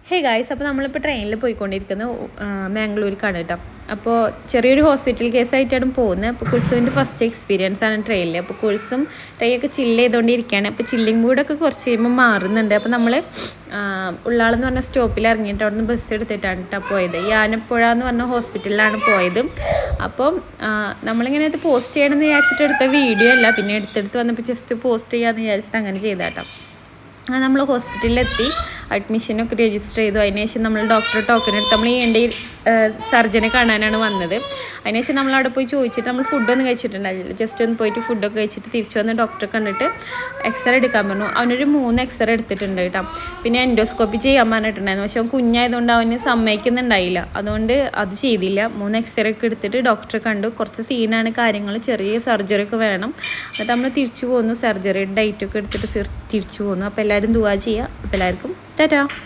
Hey guys, അപ്പോൾ നമ്മളിപ്പോൾ ട്രെയിനിൽ പോയിക്കൊണ്ടിരിക്കുന്നത് മാംഗ്ലൂർക്കാണ് കേട്ടോ. അപ്പോൾ ചെറിയൊരു ഹോസ്പിറ്റൽ കേസായിട്ടാണ് പോകുന്നത്. അപ്പോൾ കുൽസുവിൻ്റെ ഫസ്റ്റ് എക്സ്പീരിയൻസ് ആണ് ട്രെയിനിൽ. അപ്പോൾ കുൽസും ട്രെയിനൊക്കെ ചില്ല് ചെയ്തുകൊണ്ടിരിക്കുകയാണ്. അപ്പോൾ ചില്ലിങ് മൂഡൊക്കെ കുറച്ച് കഴിയുമ്പോൾ മാറുന്നുണ്ട്. അപ്പോൾ നമ്മൾ ഉള്ളാളെന്ന് പറഞ്ഞ സ്റ്റോപ്പിൽ ഇറങ്ങിയിട്ട് അവിടെ നിന്ന് ബസ് എടുത്തിട്ടാണ് കേട്ടോ പോയത്. ഈ ആനപ്പുഴ എന്ന് പറഞ്ഞ ഹോസ്പിറ്റലിലാണ് പോയത്. അപ്പം നമ്മളിങ്ങനെ ഇത് പോസ്റ്റ് ചെയ്യണമെന്ന് വിചാരിച്ചിട്ട് എടുത്ത വീഡിയോ അല്ല, പിന്നെ എടുത്തെടുത്ത് വന്നപ്പോൾ ജസ്റ്റ് പോസ്റ്റ് ചെയ്യാമെന്ന് വിചാരിച്ചിട്ട് അങ്ങനെ ചെയ്താട്ടോ. അങ്ങനെ നമ്മൾ ഹോസ്പിറ്റലിലെത്തി അഡ്മിഷനൊക്കെ രജിസ്റ്റർ ചെയ്തു. അതിനുശേഷം നമ്മൾ ഡോക്ടർ ടോക്കൺ എടുത്ത് നമ്മൾ ഈ സർജനെ കാണാനാണ് വന്നത്. അതിനുശേഷം നമ്മൾ അവിടെ പോയി ചോദിച്ചിട്ട് നമ്മൾ ഫുഡൊന്നും കഴിച്ചിട്ടുണ്ടായില്ല. ജസ്റ്റ് ഒന്ന് പോയിട്ട് ഫുഡൊക്കെ കഴിച്ചിട്ട് തിരിച്ചു വന്ന് ഡോക്ടറെ കണ്ടിട്ട് എക്സ്റേ എടുക്കാൻ പറഞ്ഞു. അവനൊരു 3 എക്സ്റേ എടുത്തിട്ടുണ്ട് കേട്ടോ. പിന്നെ എൻഡോസ്കോപ്പി ചെയ്യാൻ പറഞ്ഞിട്ടുണ്ടായിരുന്നു. പക്ഷെ അവൻ കുഞ്ഞായതുകൊണ്ട് അവന് സമ്മതിക്കുന്നുണ്ടായില്ല. അതുകൊണ്ട് അത് ചെയ്തില്ല. 3 എക്സ്റേ ഒക്കെ എടുത്തിട്ട് ഡോക്ടറെ കണ്ടു. കുറച്ച് സീനാണ് കാര്യങ്ങൾ, ചെറിയ സർജറി ഒക്കെ വേണം. എന്നിട്ട് നമ്മൾ തിരിച്ചു പോന്നു. സർജറിയുടെ ഡേറ്റൊക്കെ എടുത്തിട്ട് തിരിച്ചു പോന്നു. അപ്പോൾ എല്ലാവരും ദുആ ചെയ്യുക. അപ്പോൾ എല്ലാവർക്കും ടാറ്റാ.